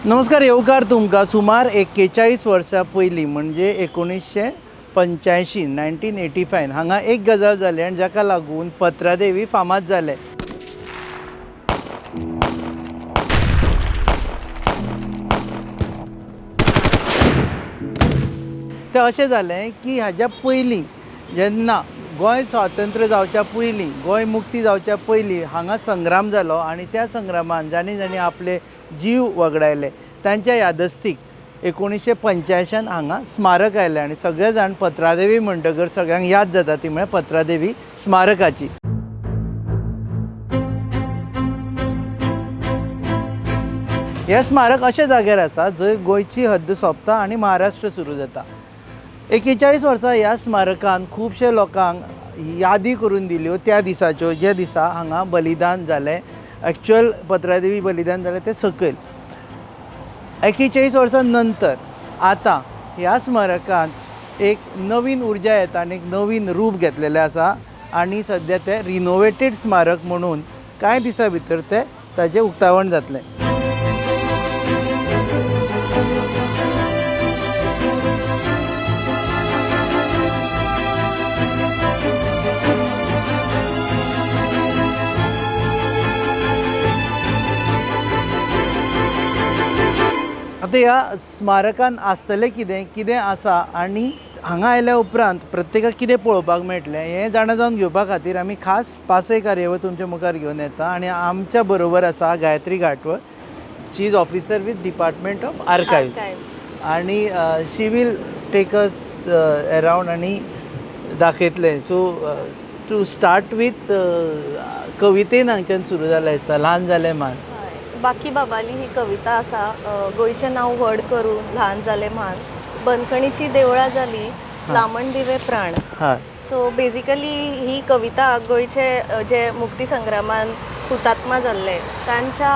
नमस्कार, येवकार तुमकां. सुमार 41 वर्सां पयलीं म्हणजे 1985 1985 हांगा एक गजाल जाली आनी जाका लागून पत्रादेवी फामाद जाले. तें अशें जालें की हाज्या पयलीं जेन्ना गोंय स्वातंत्र्य जावच्या पयलीं, गोंय मुक्ती जावच्या पयलीं हांगा संग्राम जालो आनी त्या संग्रामान जाणी जाणी आपले जीव वगडायले तांच्या यादस्तीक 1985 हांगा स्मारक आयलें आनी सगळे जाण पत्रादेवी म्हणटकर सगळ्यांक याद जाता ती म्हळ्यार पत्रादेवी स्मारकाची. हें स्मारक अशा जाग्यार आसा जंय गोंयची हद्द सोंपता आनी महाराष्ट्र सुरू जाता. 41 वर्सां ह्या स्मारकान खुबशे लोकांक यादी करून दिल्यो त्या दिसाच्यो जे दिसा हांगा बलिदान जालें. एक्चुअल पत्रादेवी बलिदान जालें तें सकयल 41 वर्सां नंतर आतां ह्या स्मारकांत एक नवीन उर्जा येता आनी एक नवीन रूप घेतलेलें आसा आनी सद्या तें रिनोवेटेड स्मारक म्हणून कांय दिसां भितर ताचें उक्तावण जातलें. आतां ह्या स्मारकान आसतलें कितें कितें आसा आनी हांगा आयल्या उपरांत प्रत्येकाक कितें पळोवपाक मेळटलें हें जाणा जावन घेवपा खातीर आमी खास पासय कार्यावळ तुमच्या मुखार घेवन येता आनी आमच्या बरोबर आसा Gayatri Ghatwal. She is officer with department of archives आनी she will take us around आनी दाखयतलें. सो टू स्टार्ट वीथ कवितेन हांगच्यान सुरू जालें दिसता, ल्हान जालें मान. बाकी बाबाली ही कविता आसा. गोंयचें नांव व्हड करून ल्हान जालें मान, बंदखणीची देवळां जाली लामण दिवे प्राण. सो बेजिकली ही कविता गोंयचे जे मुक्ती संग्रामान हुतात्मा जाल्ले तांच्या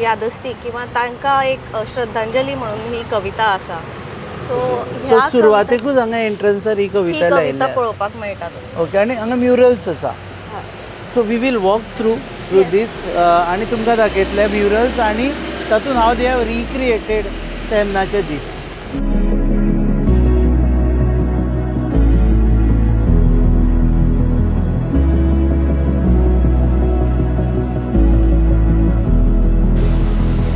यादस्ती किंवा तांकां एक श्रद्धांजली म्हणून ही कविता आसा. सो सुरवातेकूच हांगा एंट्रन्सार ही कविता कविता पळोवपाक मेळटा. ओके. आनी हांगा म्युरल्स आसा. So we will walk through this आनी तुमकां दाखयतले म्युरल्स आनी तातूंत हाव दे हॅव रिक्रिएटेड तेन्नाचे दीस.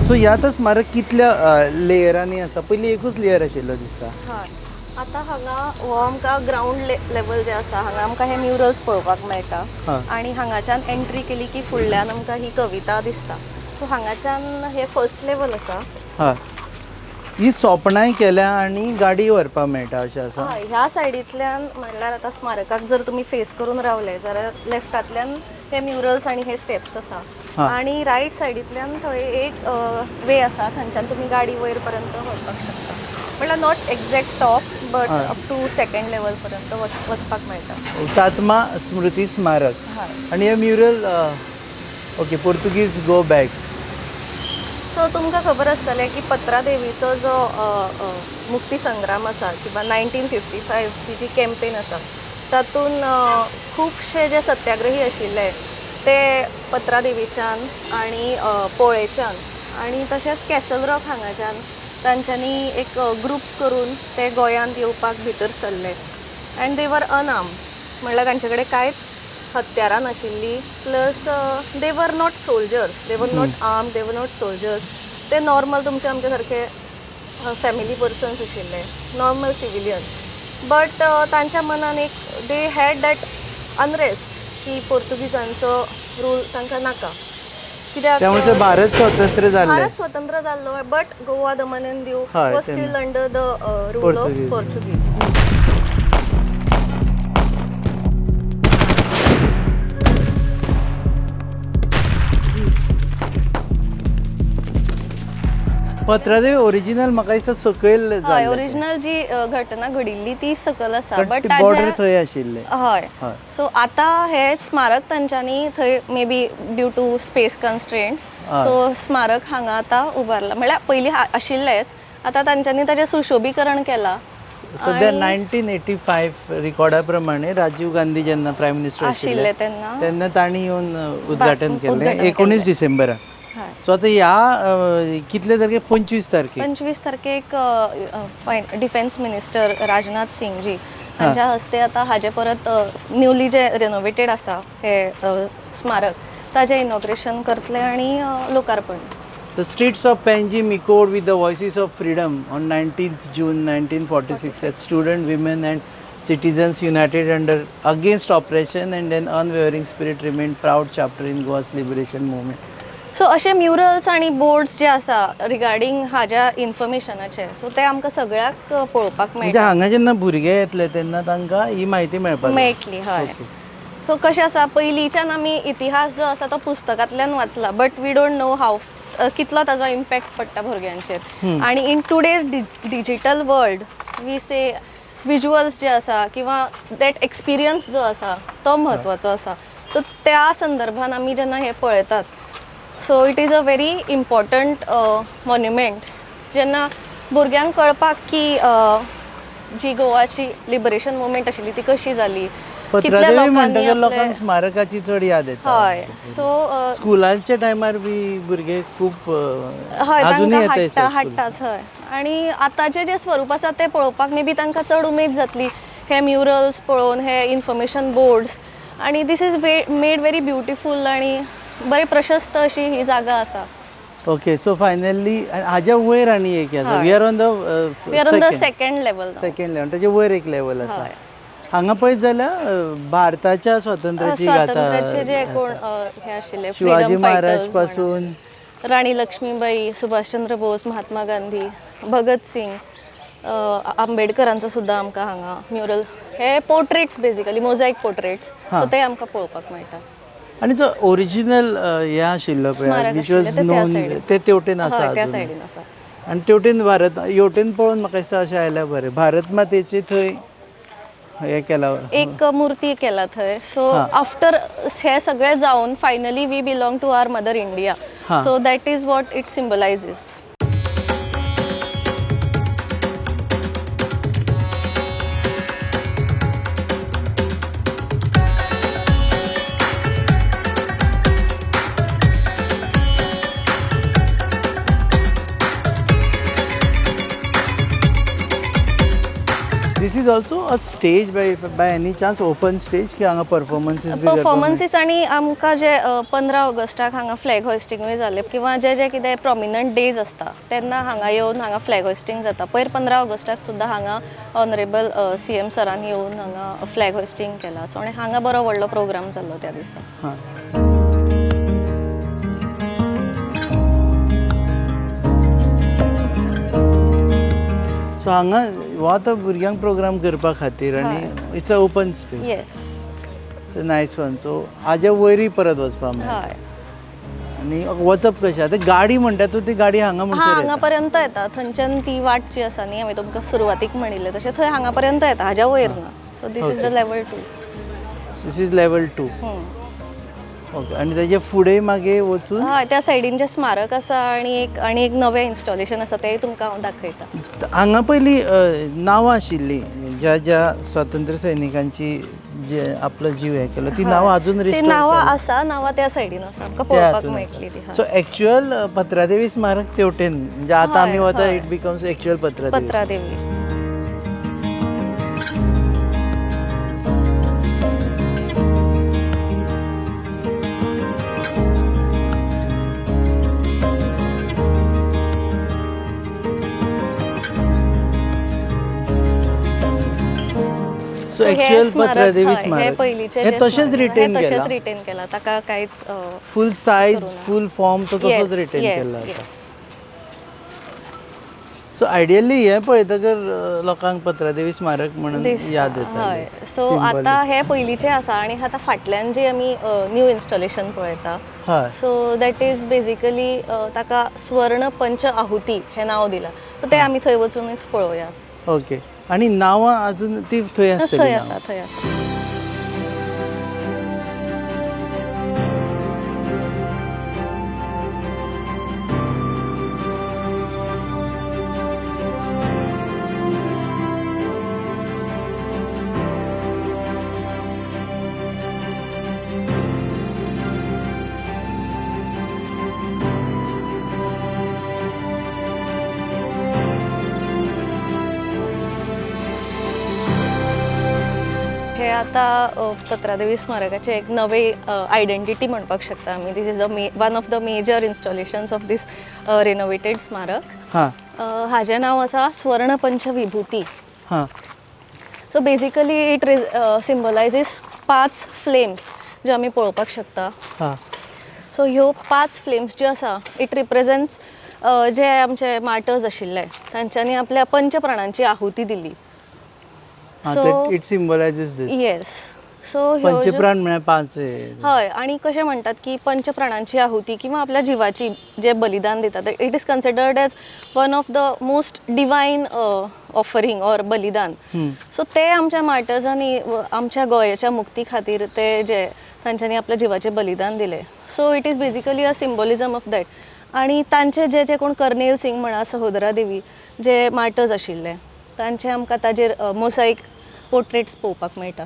सो ह्या आतां स्मारक कितल्या लेयरांनी आसा? पयलीं एकूच लेयर आशिल्लो दिसता. हय. आतां हांगा हो आमकां ग्रावंड लेवल जे आसा हांगा आमकां हे म्युरल्स पळोवपाक मेळटा आनी हांगाच्यान एंट्री केली की फुडल्यान आमकां ही कविता दिसता. सो हांगाच्यान हे फर्स्ट लेवल आसा. हय. ही सोपणाय केल्या आनी गाडी व्हरपाक मेळटा अशें आसा. हय. ह्या सायडींतल्यान म्हणल्यार आतां स्मारकाक जर तुमी फेस करून रावले जाल्यार लेफ्टांतल्यान हे म्युरल्स आनी हे स्टेप्स आसा आनी रायट सायडींतल्यान थंय एक वे आसा थंयच्यान तुमी गाडी वयर पर्यंत व्हरपाक शकता. म्हणल्यार not exact top but up to second level पर्यंत वचपाक मेळटा. हुतात्मा स्मृती स्मारक आनी हे mural okay Portuguese go back. So तुमकां खबर आसतलें की पत्रादेवीचो जो मुक्ती संग्राम आसा किंवा 1955ची जी कॅम्पेन आसा तातूंत खुबशे जे सत्याग्रही आशिल्ले ते पत्रादेवीच्यान आनी पोळेच्यान आनी तशेंच कॅसल रॉक हांगाच्यान तांच्यांनी एक ग्रूप करून ते गोंयांत येवपाक भितर सरले अँड दे वर अनआर्म्ड. म्हणल्यार तांचे कडेन कांयच हत्यारां नाशिल्लीं. Plus they were not soldiers, they were not armed, they were not soldiers. ते नॉर्मल तुमचे आमचे सारके फॅमिली पर्सन्स आशिल्ले, नॉर्मल सिविलियन्स. बट तांच्या मनान एक दे हॅड दॅट अनरेस्ट की पोर्तुगीजांचो रूल तांकां नाका. कित्याक भारत स्वतंत्र जाल्लो but Goa Daman end Diu was still under the rule of Portuguese. Patradevi original म्हाका दिसता सकयल हय. ओरिजिनल जी घटना घडिल्ली ती सकयल आसा बट बॉर्डर थंय आशिल्ले. हय. सो आतां हे स्मारक तांच्यांनी थंय may be due to space constraints so स्मारक हांगा आतां उबारला. म्हणल्यार पयलीं आशिल्लेच, आतां तांच्यांनी ताचें सुशोभीकरण केलां. सध्या 1985 रिकॉर्डा प्रमाणे राजीव गांधी जेन्ना प्रायम मिनिस्टर आशिल्ले तेन्ना तांणी येवन उद्घाटन केलें 19 डिसेंबराक. हय सो आता ह्या कितले तारखे 25 तारखेक 25 तारखेक डिफेन्स मिनिस्टर राजनाथ सिंग जी हांच्या हस्ते आता हाजे परत न्यूली जे रेनोवेटेड आसा हे स्मारक ताजें इनॉग्रेशन करतले आनी लोकार्पण. The streets of Panjim echoed with the voices of freedom on 19th June 1946 as student, women and citizens united against oppression, and an unwavering spirit remained proud chapter in Goa's liberation movement. So अशे murals आनी boards जे आसा regarding हाज्या इन्फॉर्मेशनाचे so ते आमकां सगळ्याक पळोवपाक म्हणजे हांगा जेन्ना भुरगे येतले तेन्ना तांकां ही म्हायती मेळपाक मेळटली. हय सो कशें आसा पयलींच्यान आमी इतिहास जो आसा तो पुस्तकांतल्यान वाचला but we don't know how कितलो ताजो इम्पॅक्ट पडटा भुरग्यांचेर आनी in today's digital world we say visuals जे आसा किंवा दॅट एक्सपिरियन्स जो आसा तो म्हत्वाचो आसा. सो त्या संदर्भान आमी जेन्ना हे पळयतात so it is a very important monument जेन्ना भुरग्यांक कळपाक की जी गोवाची लिबरेशन मुवमेंट आशिल्ली ती कशी जाली पत्रादेवी म्हणटकीर लोकांक स्मारकाची चड याद येता. हय सो स्कुलाच्या टायमार बी भुरगे खूब हय अजुनूय तांकां येता हाडटाच. हय आनी आतांचे जे स्वरूप आसा ते पळोवपाक मे बी तांकां चड उमेद जातली हे म्युरल्स पळोवन हे इन्फॉर्मेशन बोर्ड्स आनी this is made very beautiful आनी बरी प्रशस्त अशी ही जागा आसा. ओके सो फायनली हाज्या वयर आनी एक आसा we are on the second level ताजे वयर एक लेवल आसा. हांगा पळयत जाल्यार भारताच्या स्वातंत्र्याचे जे कोण हे आशिल्ले शिवाजी महाराज पासून राणी लक्ष्मीबाई, सुभाषचंद्र बोस, महात्मा गांधी, भगत सिंग, आंबेडकरांचो सुद्दां आमकां हांगा म्युरल हे portraits basically mosaic portraits so ते आमकां पळोवपाक मेळटा. आनी जो ओरिजिनल हे आशिल्लो पळय विच वॉज नोन ते तेवटेन आसा त्या सायडीन आसा आनी तेवटेन भारत हेवटेन पळोवन म्हाका दिसता अशें आयल्यार बरें भारत मातेचे थंय हे केला एक मुर्ती केला थंय. सो आफ्टर हे सगळें जावन finally we belong to our mother India so that is what it symbolises. This is also a stage by any chance open stage की हांगा परफॉर्मन्सीस आनी आमकां जे 15 ऑगस्टाक हांगा फ्लॅग होइस्टिंगूय जाले किंवा जे जे कितें प्रॉमिनंट डेज आसता तेन्ना हांगा येवन हांगा फ्लॅग होइस्टिंग जाता. पयर 15 ऑगस्टाक सुद्दां हांगा ऑनरेबल CM सरान येवन हांगा फ्लॅग होइस्टिंग केला. सो आनी हांगा बरो व्हडलो प्रोग्राम जाल्लो त्या दिसा. सो हांगा हो आतां भुरग्यांक प्रोग्राम करपा खातीर आनी it's a open space. Yes so nice one. So हाज्या वयरूय परत वचपाक मेळटा. हय आनी वचप कशें आतां गाडी म्हणटा तूं ती गाडी हांगा हांगा पर्यंत येता. थंयच्यान ती वाट जी आसा न्ही हांवें तुमकां सुरवातीक म्हणिल्लें तशें थंय हांगा पर्यंत येता हाज्या वयर ना. So this is the level 2. This is level 2. Okay आनी तेजे फुडें मागीर वचून हय त्या सायडीन जे स्मारक आसा आनी एक नवें इन्स्टॉलेशन आसा तें तुमकां हांव दाखयता. हांगा पयलीं नांवां आशिल्लीं ज्या ज्या स्वातंत्र्य सैनिकांची जे आपलो जीव हे केलो ती नांवां अजून नांवां आसा. नांवां त्या सायडीन आसा आमकां पळोवपाक मेळटली ती. सो एक्चुअल पत्रादेवी स्मारक तेवटेन म्हणजे आतां आमी वता it becomes actual Patradevi. So actual Patradevi स्मारक हे तशेंच रिटेन केला ताका कांयच फुल सायज फुल फॉर्म तो तसोच रिटेन केला. सो आयडियली हे पळयतकर लोकांक पत्रादेवी स्मारक म्हणून याद येता. सो आतां हे पयलींचे आसा आनी आतां फाटल्यान जे आमी न्यू इन्स्टॉलेशन पळयता सो दॅट इज बेजिकली ताका स्वर्ण पंच आहुती हें नांव दिलां. सो तें आमी थंय वचूनच पळोवया. ओके आनी नांवां अजून ती थंय आसतली. थंय आसा. आता पत्रादेवी स्मारकाचे एक नवे आयडेंटिटी म्हणपाक शकता आमी. This is one of the major installations of this renovated स्मारक. हां हाजें नांव आसा स्वर्णपंच विभूती. हां so basically it symbolizes 5 flames ज्यो आमी पळोवपाक शकता. हां सो ह्यो 5 फ्लेम्स ज्यो आसा इट रिप्रेझेंट्स जे आमचे मार्टर्स आशिल्ले तांच्यांनी आपल्या पंचप्राणांची आहुती दिली. हां it symbolises this. Yes. So पंचप्राण म्हळ्यार 5. हय, आणि कशें म्हणटात की पंचप्राणांची आहुती किंवा आपल्या जिवाची जे बलिदान दितात it is considered as one of the most divine offering or बलिदान. सो ते आमच्या मार्टर्सांनी आमच्या गोंयाच्या मुक्ती खातीर ते जे तांच्यांनी आपल्या जिवाचे बलिदान दिले. So it is basically a symbolism of that. आणि तांचे जे कोण कर्नेल सिंग म्हणा, सहोदरा देवी जे मार्टर्स आशिल्ले तांचे आमकां ताजेर मोसाईक पोर्ट्रेट्स पळोवपाक मेळटा.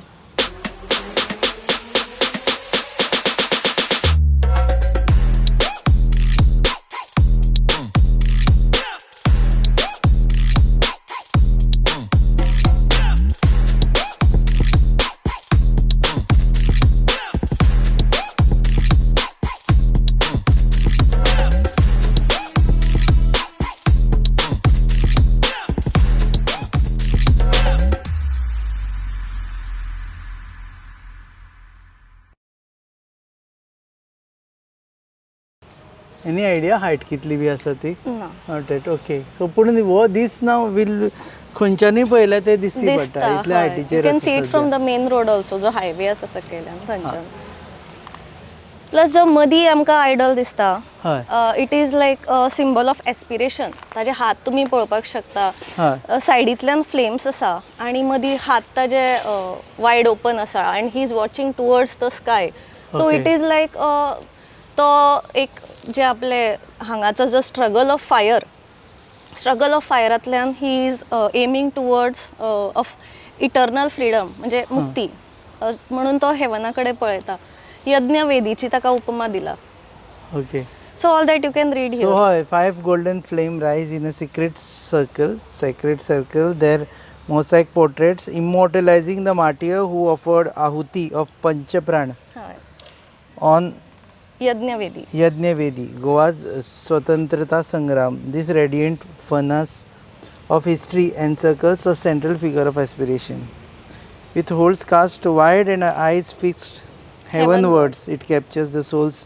एनी आयडिया हायट कितली बी आसा ती? ना. Not at. ओके. सो पूण हो दीस नाव वील खंयच्यानूय पळयल्यार ते दिसती पडटा इतल्या हायटीचेर. You can see it from the main road also, जो हायवे आसा सकयल्यान थंयच्यान. प्लस जो मदीं आमकां आयडल दिसता हय it is like symbol of aspiration. ताजे हात तुमी पळोवपाक शकता. हय सायडींतल्यान फ्लेम्स आसा आणि मदीं हात ताजे वायड ओपन आसा and he is watching towards the sky. So it is like तो एक जे आपले हांगाचो जो स्ट्रगल ऑफ फायरांतल्यान he is aiming towards of eternal freedom म्हणजे मुक्ती म्हणून तो हेवना कडेन पळयता. यज्ञवेदीची ताका उपमा दिला. Okay. So all that you can read So here. 5 golden flame rise in a sacred circle. Their mosaic portraits immortalizing the martyr who offered ahuti of Panchapran on यज्ञवेदी. Yajnavedi, Goa's Swatantrata Sangram. This radiant furnace of history encircles a central figure of aspiration. With holes cast wide and eyes fixed heavenwards, it captures the soul's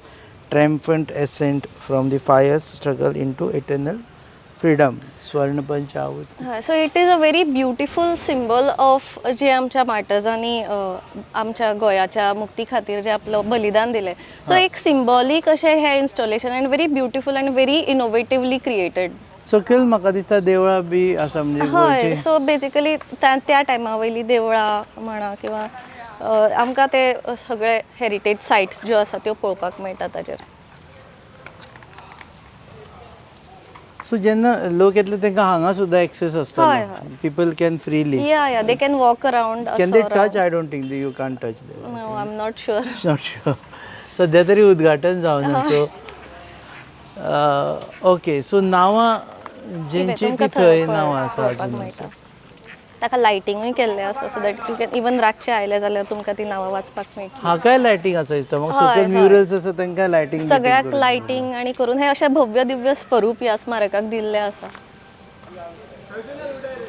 triumphant ascent from the fire's struggle into eternal freedom. Swarnapanch Ahuti. So it is a very beautiful symbol of जे आमच्या मार्टर्सांनी आमच्या गोंयाच्या मुक्ती खातीर जे आपलं बलिदान दिलें. So एक सिंबॉलीक अशें हें installation and very beautiful and very innovatively created. सकयल म्हाका दिसता देवळां बी आसा म्हणजे हय. गोंयची. सो बेसिकली त्या टायमा वयली देवळां म्हणा किंवा आमकां ते सगळे हेरिटेज सायट्स ज्यो आसा त्यो पळोवपाक मेळटा ताजेर. सो जेन्ना लोक येतले तांकां हांगा सुद्दां एक्सेस आसता. हय, people can freely. Yeah they can walk around. Can they touch? I don't think you can't touch. No, I am not sure. Not sure. सध्या तरी उद्घाटन जावना. So okay. सो नांवां जेंची ती थंय नांवां आसा अजून. ताका लायटिंगूय केल्लें आसा so that you can even रातचे आयले जाल्यार तुमकां ती नांवां वाचपाक मेळटली. हाकाय लायटिंग आसा दिसता म्हाका. हय, सकयल हय. म्युरल्स आसा तांकां लायटिंग. सगळ्याक लायटिंग आनी करून हे अशें भव्य दिव्य स्वरूप ह्या स्मारकाक दिल्लें आसा.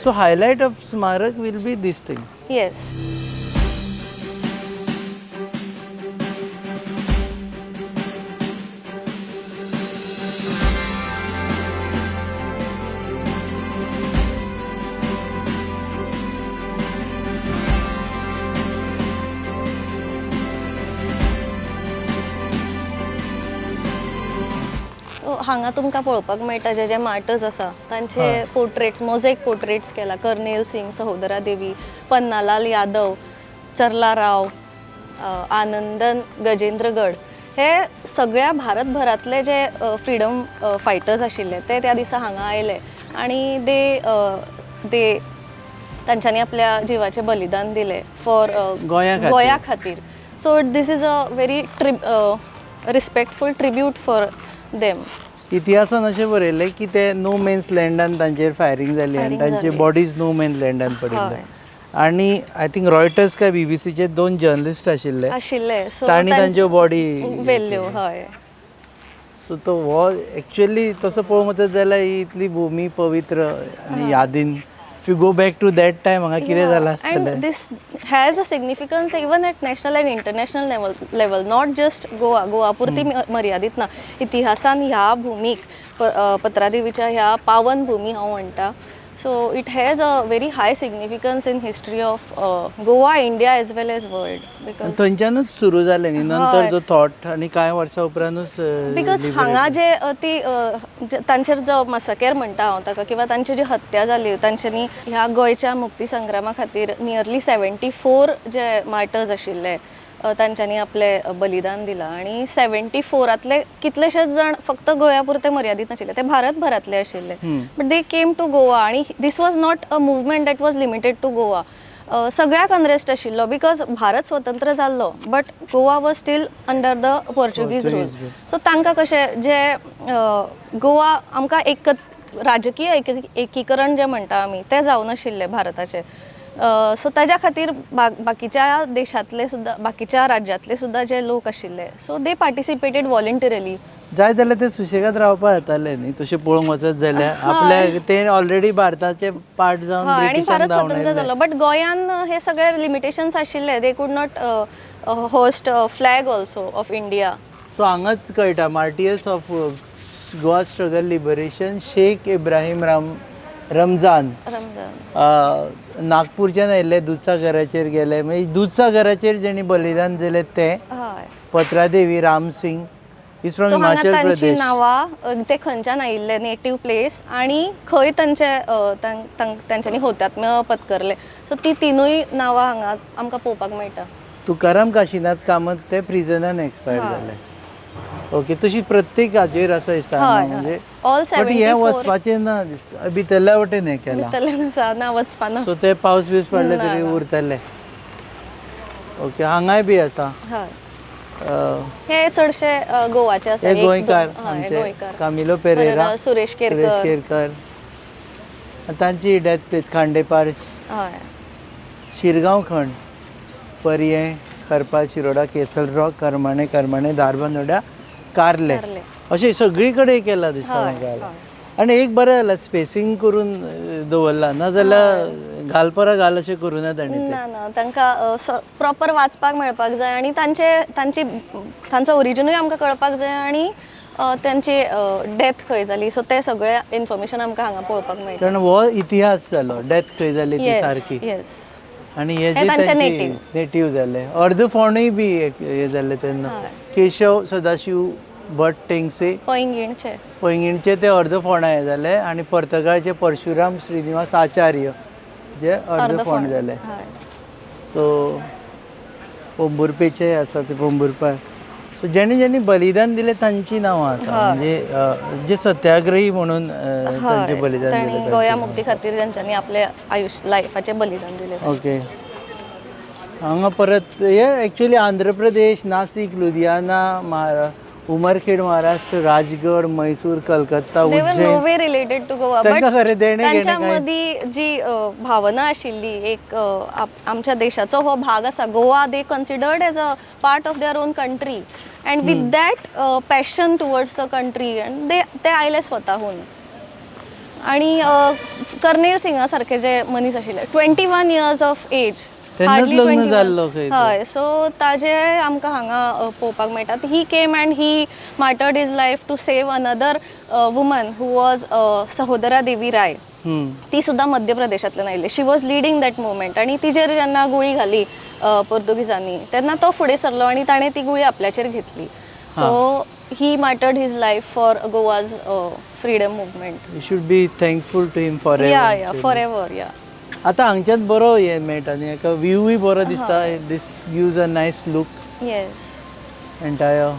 सो हायलायट ऑफ स्मारक will be this thing. Yes. हांगा तुमकां पळोवपाक मेळटा जे मार्टर्स आसा तांचे पोर्ट्रेट्स, मोझेक पोर्ट्रेट्स केला. कर्नेल सिंग, सहोदरा देवी, पन्नालाल यादव, चरला राव, आनंदन गजेंद्रगड हे सगळ्या भारतभरातले जे फ्रीडम फायटर्स आशिल्ले ते त्या दिसा हांगा आयले आणि दे तांच्यांनी आपल्या जिवाचे बलिदान दिले फॉर गोंया खातीर. So this is a very respectful tribute for them. इतिहासान अशें बरयल्लें की ते नो मेन्स लँडान तांचेर फायरींग जाली आनी तांचे बॉडीज नो मेन्स लँडान पडिल्ले आणि आय थिंक रॉयटर्स काय BBC चे 2 जर्नलिस्ट आशिल्ले सो तांणी तांच्यो बॉडी वेल्ल्यो हय. सो तो हो एक्चुअली तसो पळोवंक वचत जाल्यार ही इतली भुमी पवित्र आनी यादीन if you go back to that time हांगा कितें जालां आसतलें. And this has a significance even at national and international level, not just Goa पुरती मर्यादित ना. इतिहासान ह्या भूमीक पत्रादेवीच्या ह्या पावन भूमी हांव म्हणटा. So it has a very high significance in history of Goa, India as well as world. Because थंयच्यानूच सुरू जालें न्ही नंतर जो थॉट आनी कांय वर्सां उपरांतूच बिकॉज हांगा जे ती तांचेर जो मसकेर म्हणटा हांव ताका किंवा तांची जी हत्या जाली तांच्यांनी ह्या गोंयच्या मुक्ती संग्रामा खातीर नियरली 74 जे मार्टर्स आशिल्ले तांच्यांनी आपले बलिदान दिलां आनी 74तले कितलेशेच जाण फक्त गोंया पुरते मर्यादीत नाशिल्ले, ते भारतभरातले आशिल्ले. But they came to Goa आनी this was not a movement that was limited to Goa. सगळ्याक अनरेस्ट आशिल्लो बिकॉज भारत स्वतंत्र जाल्लो but Goa was still under the Portuguese rule. So तांकां कशें जे गोवा आमकां राजकीय एकीकरण जे म्हणटा आमी तें जावं नाशिल्लें भारताचें. सो ताज्या खातीर बाकीच्या देशांतले सुद्दां बाकीच्या राज्यांतले सुद्दां जे लोक आशिल्ले सो दे पार्टिसिपेटेड वॉलंटरिली. जाय जाल्यार ते सुशेगाद रावपाक येताले न्ही तशें पळोवंक वचत जाल्यार आपल्या ते ऑलरेडी भारताचे पार्ट जावन आनी भारत स्वतंत्र जालो. बट गोंयान हे सगळे लिमिटेशन्स आशिल्ले. They could not host flag also of India. So हांगाच कळटा martyrs of Goa struggle liberation Sheikh Ibrahim Ramzan नागपूरच्यान आयिल्ले दुधसागराचेर गेले. मागीर दुधसागराचेर जेणी बलिदान दिलें ते पत्रादेवी राम सिंग इज फ्रॉम हिमाचल तांची प्रदेश. नांवां ते खंयच्यान आयिल्ले नेटिव्ह प्लेस आनी खंय तांच्यांनी हौतात्म्य पत्करले. सो ती तिनूय नांवां हांगा आमकां पळोवपाक मेळटा. तुकाराम काशीनाथ कामत ते प्रिजनान एक्सपायर जाले. ओके तशी प्रत्येक हाचेर आसा दिसता म्हणजे बट हे वचपाचें ना दिसता भितरल्या वटेन हें केलां ना वचपाना. सो ते पावस बीस पडले तरी उरतले. ओके हांगाय बी आसा हे चडशे गोवाचे आसा. हे गोंयकार आमचे कामिलो पेरेरा सुरेश केरकर तांची डेथ प्लेस खांडेपार शिरगांव खंड परये करपाल शिरोडा केसलरो करमाणे धारबांदोड्या कार्ले अशें सगळी कडेन केला दिसता म्हाका. आनी एक बरें जालां स्पेसिंग करून दवरला नाजाल्यार घालपरा घाल अशें करूना तांणी. ना तांकां प्रॉपर वाचपाक मेळपाक जाय आनी तांचो ओरिजिनूय आमकां कळपाक जाय आनी त्यांची डेथ खंय जाली सो ते सगळे इन्फॉर्मेशन आमकां हांगा पळोवपाक मेळटा. कारण हो इतिहास जालो डेथ खंय जाली ती सारकी. आनी हे जे तांचे नेटिव्ह जाले अर्दफोंडूय बी हे जाले तेन्ना केशव सदाशिव भट टेंगसे पैंगीणचे ते अर्दफोंडा हे जाले आनी पर्तगाळचे परशुराम श्रीनिवास आचार्य जे अर्दफोंड जाले. सो पोंबुरपेचे आसा ते पोंबुरपार. सो जेणी बलिदान दिले तांची नांवां आसा म्हणजे जे सत्याग्रही म्हणून तांचे बलिदान दिले गोंया मुक्ती खातीर जेंच्यांनी आपले लायफाचे बलिदान दिले. ओके हांगा परत हे actually Andhra Pradesh Nashik Ludhiana Umarkhed Maharashtra Rajgad Mysore Calcutta Ujjain related to Goa. But त्यांच्या मदीं जी भावना आशिल्ली एक आमच्या देशाचो हो भाग आसा Goa they considered as a part of their own country and with that passion towards the country and ते आयले स्वताहून. आणि कर्नेल सिंगा सारखे जे मनीस आशिल्ले 21 इयर्स ऑफ एज हय सो ताजे आमकां हांगा पळोवपाक मेळटा. He came and he martyred his life to save another woman who was Sahodara Devi Rai. ती सुद्दां मध्य प्रदेशांतल्यान आयिल्ली. She was leading that movement आनी तिचेर जेन्ना गुळी घाली पोर्तुगीजांनी तेन्ना तो फुडें सरलो आनी ताणें ती गुळी आपल्याचेर घेतली. So he martyred his life for Goa's freedom movement. We should be thankful to him for forever. आतां हांगच्यात बरो हे मेळटा न्ही हाका व्ह्यूय बरो दिसता. This gives a nice look. Yes entire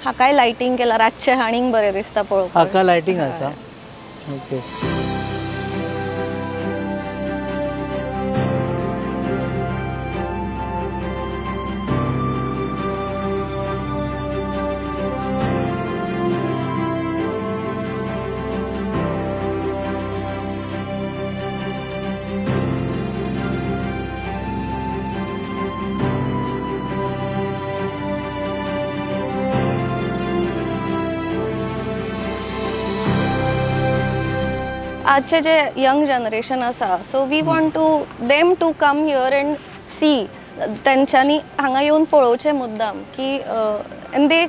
हाकाय लायटिंग केला रातचे आनीक बरें दिसता पळोवपाक. हाका लायटिंग आसा. ओके आजचे जे यंग जनरेशन आसा so we want to them to come here and see तेंच्यांनी हांगा येवन पळोवचें मुद्दाम की and they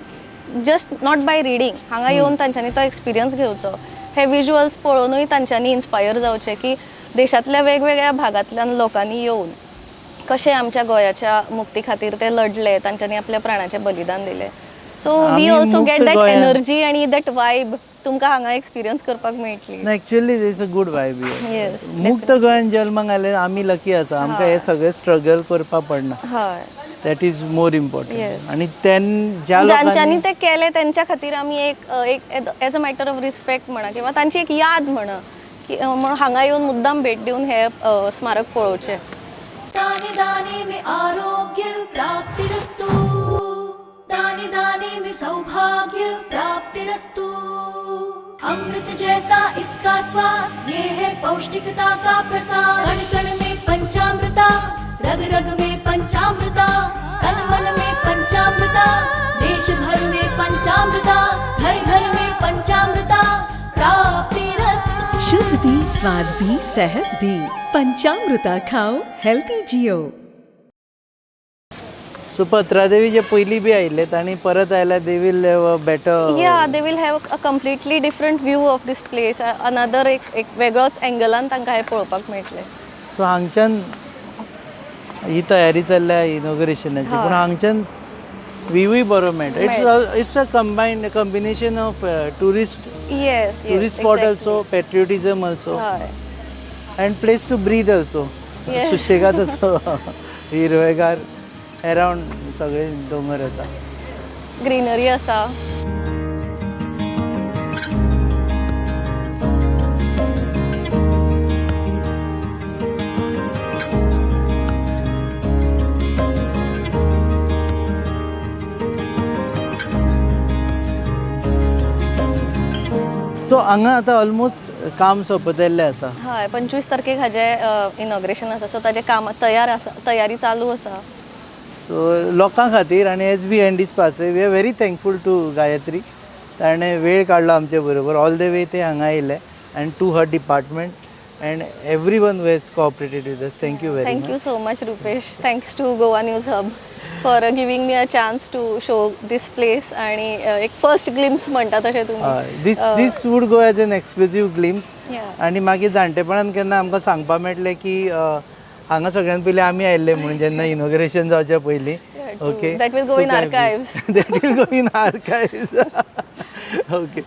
just not by reading हांगा येवन तांच्यांनी तो एक्सपिरियन्स घेवचो हे विज्युअल्स पळोवनूय तांच्यांनी इन्स्पायर जावचें की देशांतल्या वेगवेगळ्या भागांतल्यान लोकांनी येवन कशें आमच्या गोंयाच्या मुक्ती खातीर ते लढले तांच्यांनी आपल्या प्राणाचें बलिदान दिलें सो वी आमी ऑल्सो गेट मुक्त दॅट गोंयान- एनर्जी आनी दॅट वायब तुमकां हांगा एक्सपिरियन्स करपाक मेळटली actually is a good vibe Yes, मुक्त गोंयान जल्माक आयले आमी लकी आसा आमकां हे सगळे स्ट्रगल करपा पडना हय that is more important Yes. आणि ज्या ज्यांच्यांनी लोकांनी ते केले त्यांच्या खातीर आमी एक as a matter of respect म्हणा किंवा तांची एक याद म्हणा की म्हणून हांगा येवन मुद्दाम भेट दिवन हे स्मारक पळोवचें दाने दाने में आरोग्य प्राप्तिरस्तु दाने दाने में सौभाग्य प्राप्तिरस्तु अमृत जैसा इसका स्वाद ये है पौष्टिकता का प्रसाद कण कण में पंचामृता रग रग में पंचामृता तन मन में पंचामृता देश भर में पंचामृता घर घर में पंचामृता प्राप्तिरस्तु शुद्ध भी स्वाद भी सेहत भी पंचामृता खाओ हेल्थी जियो सो पत्रादेवी जे पयलीं बी आयिल्लेत आनी परत आयल्यार दे वील बेटर या they will have a completely different view of this place another एक वेगळोच एंगलान तांकां हें पळोवपाक मेळटलें सो हांगच्यान ही तयारी चल्ल्या इनॉग्रेशनाची पूण हांगच्यान व्यूय बरो मेळटा it's a combination of tourist yes spot also patriotism also हय and place to breathe also Yes. सुशेगाद असो हिरवेगार अरावंड सगळे दोंगर आसा ग्रीनरी आसा सो हांगा आतां ऑलमोस्ट काम सोंपतलें आसा हय 25 तारखेक हाजें इनॉग्रेशन आसा सो ताजें काम तयारी चालू आसा सो लोकां खातीर आनी एज वी एंड दीस पासय we are very thankful to Gayatri ताणें वेळ काडलो आमचे बरोबर ऑल द वे ते हांगा येयले and to her department and every one who has cooperated with us thank you very thank you much so much Rupesh thanks to Goa news hub for giving me a chance to show this place आणि एक first glimpse म्हणटा तशें तुमी this would go as an exclusive glimpse Yeah. आनी मागीर जाणटेपणान केन्ना आमकां सांगपा मेळटलें की हांगा सगळ्यान पयलीं आमी आयिल्ले म्हणून जेन्ना इनॉग्रेशन जावचे पयलीं okay that will go in archives. That will go in archives okay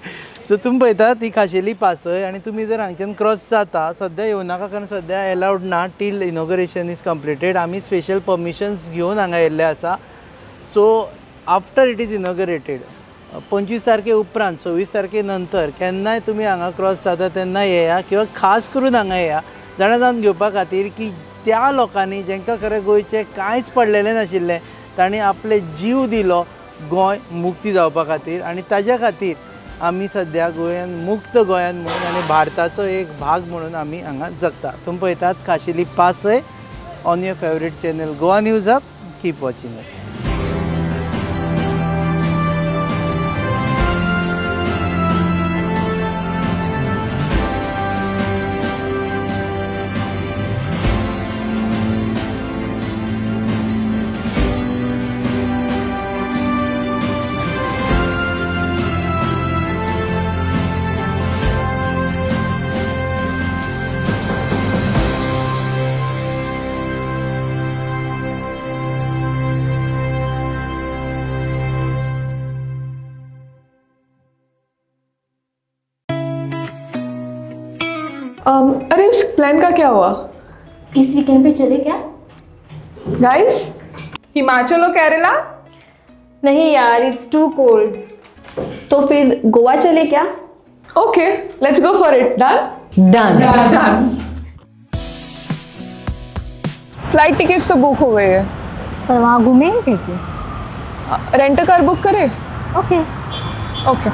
so तुमी पळयतात ही खाशेली पासय आनी तुमी जर हांगच्यान क्रॉस जाता सद्या येवं नाका कारण सद्या एलावड ना टील इनॉग्रेशन इज कंप्लिटेड आमी स्पेशल परमिशन्स घेवन हांगा येयल्ले आसा so after it is inaugurated 25 तारखे उपरांत 26 तारखे नंतर केन्नाय तुमी हांगा क्रॉस जाता तेन्ना येया किंवा खास करून हांगा येया जाणा जावन घेवपा खातीर की त्या लोकांनी जांकां खरें गोंयचें कांयच पडलेलें नाशिल्लें तांणी आपले जीव दिलो गोंय मुक्ती जावपा खातीर आनी ताज्या खातीर आमी सद्या गोंयान मुक्त गोंयान म्हणून आनी भारताचो एक भाग म्हणून आमी हांगा जगता तुमी पळयतात खाशेली पासय on your favourite channel Goa news hub keep watching us अरे उस प्लान का क्या हुआ इस वीकेंड पे चले क्या गाइस हिमाचल और केरला नहीं यार इट्स टू कोल्ड तो फिर गोवा चले क्या okay let's go for it done done done flight tickets तो बुक हो गई है पर वहाँ घूमेंगे कैसे रेंट कार बुक करें ओके ओके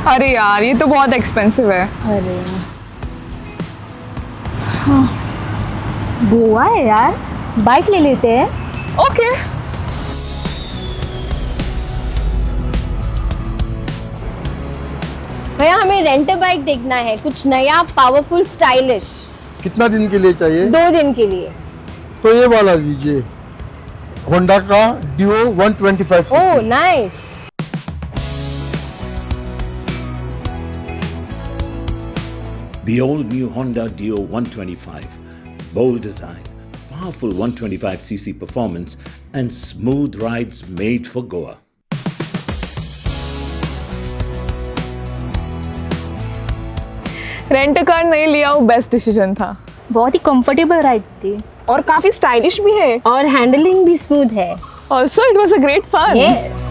अरे यार ये तो बहुत एक्सपेंसिव है अरे गोवा है यार बाइक ले लेते हैं ओके भैया हमें हमें रेंटर बाइक देखना है, कुछ नया, पावरफुल, स्टाइलिश। कितना दिन के लिए चाहिए? 2 दिन के लिए। तो ये वाला लीजिए, होंडा का Dio 125 oh CC. Nice. The all-new Honda Dio 125. Bold design, powerful 125cc performance, and smooth rides made for Goa. Rent car नहीं लिया वो बेस्ट डिसीजन था। बहुत ही कंफर्टेबल राइड थी और काफी स्टाइलिश भी है। और हैंडलिंग भी स्मूथ है। Also it was a great fun. Yes.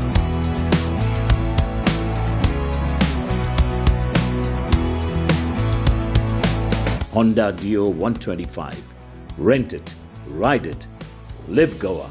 Honda Dio 125. Rent it, ride it, live Goa.